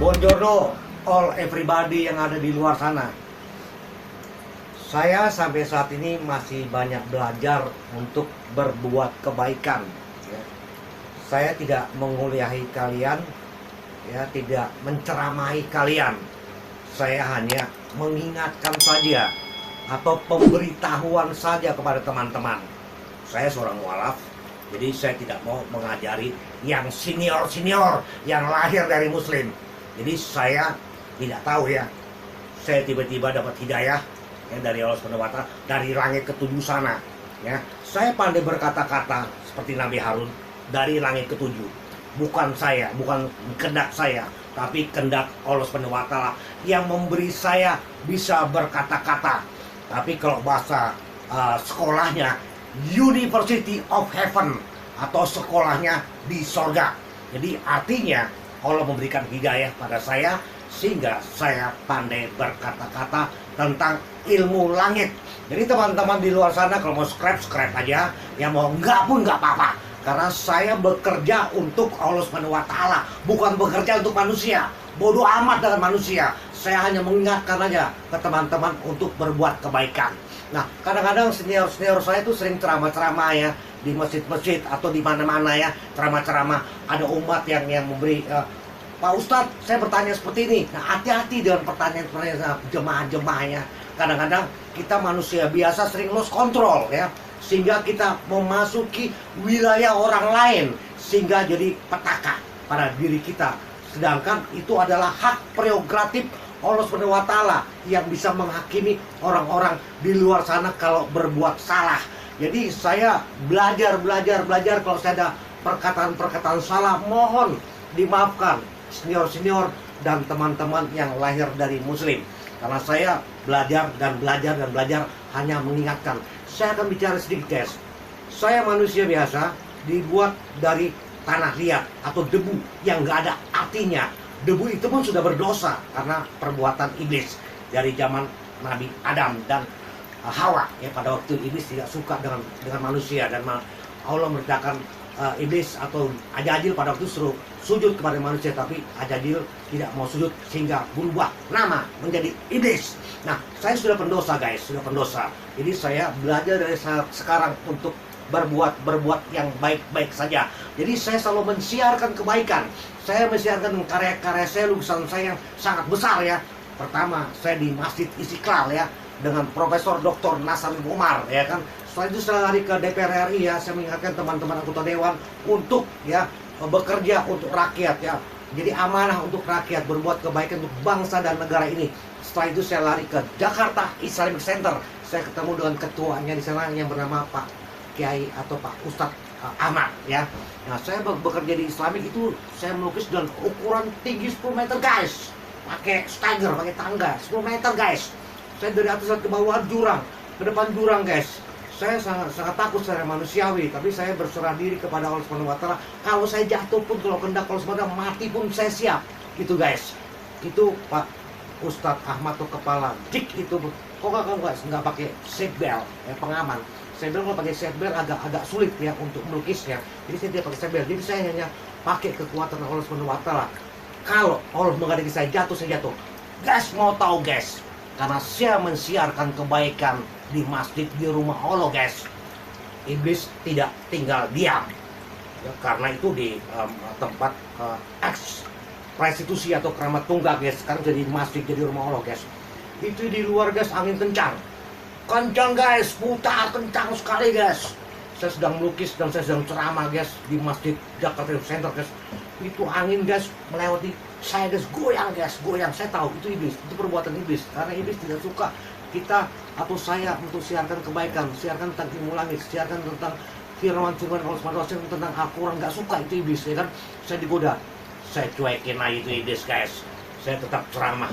Buongiorno all everybody yang ada di luar sana. Saya sampai saat ini masih banyak belajar untuk berbuat kebaikan, ya. Saya tidak menguliahi kalian, ya, tidak menceramahi kalian. Saya hanya mengingatkan saja atau pemberitahuan saja kepada teman-teman. Saya seorang mualaf, jadi saya tidak mau mengajari yang senior-senior yang lahir dari muslim. Jadi saya tidak tahu, ya, saya tiba-tiba dapat hidayah, ya, dari Allah SWT, dari langit ketujuh sana, ya. Saya pandai berkata-kata seperti Nabi Harun dari langit ketujuh. Bukan saya, bukan kehendak saya, tapi kehendak Allah SWT yang memberi saya bisa berkata-kata. Tapi kalau bahasa sekolahnya University of Heaven, atau sekolahnya di sorga. Jadi artinya Allah memberikan hidayah pada saya sehingga saya pandai berkata-kata tentang ilmu langit. Jadi teman-teman di luar sana kalau mau subscribe aja, yang mau enggak pun enggak apa-apa. Karena saya bekerja untuk Allah SWT, bukan bekerja untuk manusia. Bodoh amat dengan manusia. Saya hanya mengingatkan aja ke teman-teman untuk berbuat kebaikan. Nah, kadang-kadang senior-senior saya itu sering ceramah-ceramah, ya, di masjid-masjid atau di mana-mana, ya, ceramah-ceramah. Ada umat yang memberi, Pak Ustadz, saya bertanya seperti ini. Nah, hati-hati dengan pertanyaan-pertanyaan jemaah-jemaahnya. Kadang-kadang kita manusia biasa sering lost control, ya, sehingga kita memasuki wilayah orang lain, sehingga jadi petaka pada diri kita. Sedangkan itu adalah hak prerogatif Allah SWT yang bisa menghakimi orang-orang di luar sana kalau berbuat salah. Jadi saya belajar kalau saya ada perkataan-perkataan salah, mohon dimaafkan senior-senior dan teman-teman yang lahir dari muslim. Karena saya belajar hanya mengingatkan. Saya akan bicara sedikit, guys. Saya manusia biasa, dibuat dari tanah liat atau debu yang gak ada artinya. Debu itu pun sudah berdosa karena perbuatan iblis dari zaman Nabi Adam dan Hawa, ya. Pada waktu iblis tidak suka dengan manusia, dan Allah merintahkan iblis atau Ajajil pada waktu suruh sujud kepada manusia, tapi Ajajil tidak mau sujud sehingga berubah nama menjadi iblis. Nah, saya sudah pendosa, guys, sudah pendosa. Jadi saya belajar dari sekarang untuk berbuat yang baik-baik saja. Jadi saya selalu mensiarkan kebaikan. Saya mensiarkan karya-karya saya, lukisan saya yang sangat besar, ya. Pertama, saya di Masjid Istiqlal, ya, dengan Profesor Dr. Nasaruddin Umar, ya kan. Setelah itu saya lari ke DPR RI, ya. Saya mengingatkan teman-teman anggota dewan untuk, ya, bekerja untuk rakyat, ya. Jadi amanah untuk rakyat, berbuat kebaikan untuk bangsa dan negara ini. Setelah itu saya lari ke Jakarta Islamic Center. Saya ketemu dengan ketuanya di sana yang bernama Pak Kiai atau Pak Ustadz Ahmad, ya. Nah, saya bekerja di Islamik itu, saya melukis dengan ukuran tinggi 10 meter, guys. Pakai stagger, pakai tangga 10 meter, guys. Saya dari atas ke bawah jurang, ke depan jurang, guys. Saya sangat takut secara manusiawi, tapi saya berserah diri kepada Allah SWT. Kalau saya jatuh pun, kalau kehendak Allah SWT, mati pun saya siap. Gitu, guys. Itu Pak Ustadz Ahmad tuh kepala dik itu. Kok nggak pakai seatbelt, ya, pengaman. Saya bilang kalau pakai seatbelt agak sulit, ya, untuk melukisnya. Jadi saya tidak pakai seatbelt. Jadi saya hanya pakai kekuatan Allah SWT. Kalau Allah menghendaki saya jatuh, saya jatuh. Guys, mau tahu, guys? Karena saya mensiarkan kebaikan di masjid, di rumah Allah, guys. Iblis tidak tinggal diam, ya, karena itu di tempat restitusi atau keramat tunggal, guys. Sekarang jadi masjid, jadi rumah Allah, guys. Itu di luar, guys, angin kencang, guys, putar kencang sekali, guys. Saya sedang melukis dan saya sedang ceramah, guys, di Masjid Jakarta Center, guys. Itu angin, guys, melewati saya, guys, goyang, guys, goyang. Saya tahu itu iblis, itu perbuatan iblis. Karena iblis tidak suka kita atau saya untuk siarkan kebaikan, siarkan tentang ilmu langit, siarkan tentang firman Allah SWT, tentang Al-Quran. Nggak suka itu iblis, ya kan. Saya digoda. saya cuekin aja itu iblis guys. Saya tetap ceramah.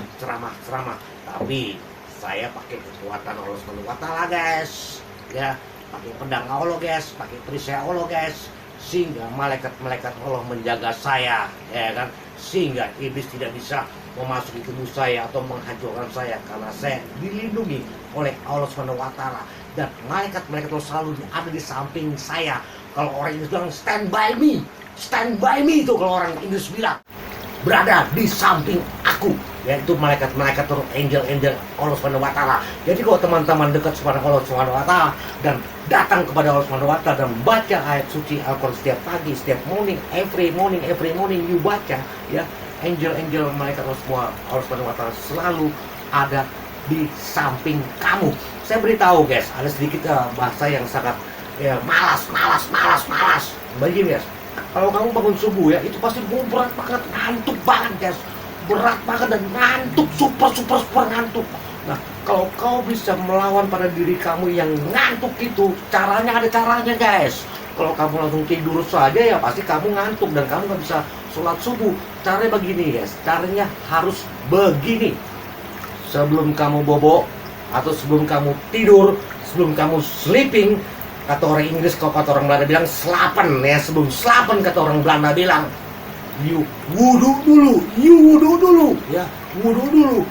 Tapi saya pakai kekuatan Allah Subhanahu wa Ta'ala guys. Ya, pakai pedang Allah guys, pakai perisai Allah guys. Sehingga malaikat-malaikat Allah menjaga saya, ya kan? Sehingga iblis tidak bisa memasuki tubuh saya atau menghancurkan saya, karena saya dilindungi oleh Allah Subhanahu wa Ta'ala. Dan malaikat-malaikat Allah selalu ada di samping saya. Kalau orang Inggris bilang stand by me itu kalau orang Inggris bilang, berada di samping aku, yaitu malaikat-malaikat atau angel-angel Allah Subhanahu wa Ta'ala. Jadi kalau teman-teman dekat kepada Allah Subhanahu wa Ta'ala dan datang kepada Allah Subhanahu wa Ta'ala dan baca ayat suci Al-Quran setiap pagi, setiap morning, every morning you baca, ya, angel-angel malaikat Allah Subhanahu wa Ta'ala selalu ada di samping kamu. Saya beritahu guys, ada sedikit bahasa yang sangat malas. Begini guys, kalau kamu bangun subuh ya, itu pasti berat banget, ngantuk banget guys, berat banget dan ngantuk, super ngantuk. Nah, kalau kau bisa melawan pada diri kamu yang ngantuk itu, ada caranya guys. Kalau kamu langsung tidur saja ya pasti kamu ngantuk dan kamu nggak bisa sholat subuh. Caranya begini guys, caranya harus begini. Sebelum kamu bobo atau sebelum kamu tidur, sebelum kamu sleeping, kata orang Inggris, kalau kata orang Belanda bilang slapen ya, sebelum slapen kata orang Belanda bilang, you wudu dulu ya, wudu dulu,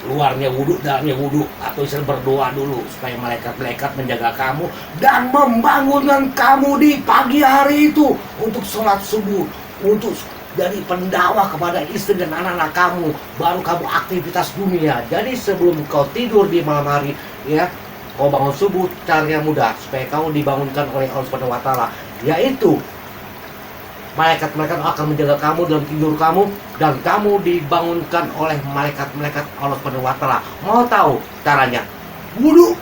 luarnya wudu, dalamnya wudu, atau istilah berdoa dulu supaya malaikat-malaikat menjaga kamu dan membangunkan kamu di pagi hari itu untuk sholat subuh, untuk jadi pendakwah kepada istri dan anak-anak kamu, baru kamu aktivitas dunia. Jadi sebelum kau tidur di malam hari ya, kau bangun subuh, caranya mudah supaya kamu dibangunkan oleh Allah Subhanahu wa Ta'ala, yaitu malaikat-malaikat akan menjaga kamu dalam tidur kamu dan kamu dibangunkan oleh malaikat-malaikat Allah Subhanahu wa Ta'ala. Mau tahu caranya? Wudu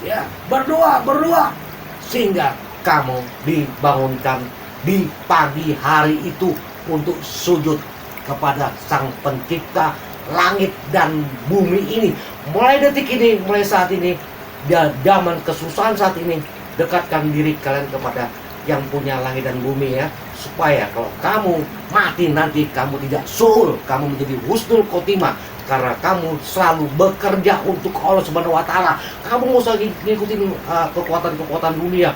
ya, berdoa sehingga kamu dibangunkan di pagi hari itu untuk sujud kepada Sang Pencipta langit dan bumi ini. Mulai detik ini, mulai saat ini, zaman kesusahan saat ini, dekatkan diri kalian kepada yang punya langit dan bumi ya, supaya kalau kamu mati nanti kamu tidak suul, kamu menjadi husnul khotimah, karena kamu selalu bekerja untuk Allah Subhanahu wa Ta'ala. Kamu nggak usah ngikutin kekuatan dunia.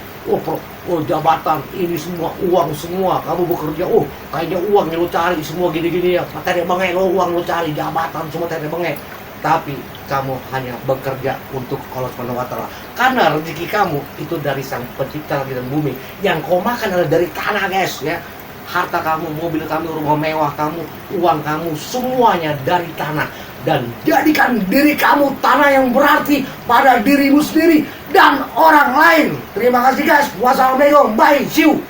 Jabatan ini semua, uang semua, kamu bekerja, kayaknya uang yang lo cari semua gini-gini ya, tadi bengek lo, uang lo cari, jabatan semua tadi bengek. Tapi kamu hanya bekerja untuk Allah Subhanahu wa Ta'ala, karena rezeki kamu itu dari Sang Pencipta langit dan bumi. Yang kau makan adalah dari tanah guys ya. Harta kamu, mobil kamu, rumah mewah kamu, uang kamu, semuanya dari tanah. Dan jadikan diri kamu tanah yang berarti pada dirimu sendiri dan orang lain. Terima kasih guys. Wassalamualaikum. Bye. See you.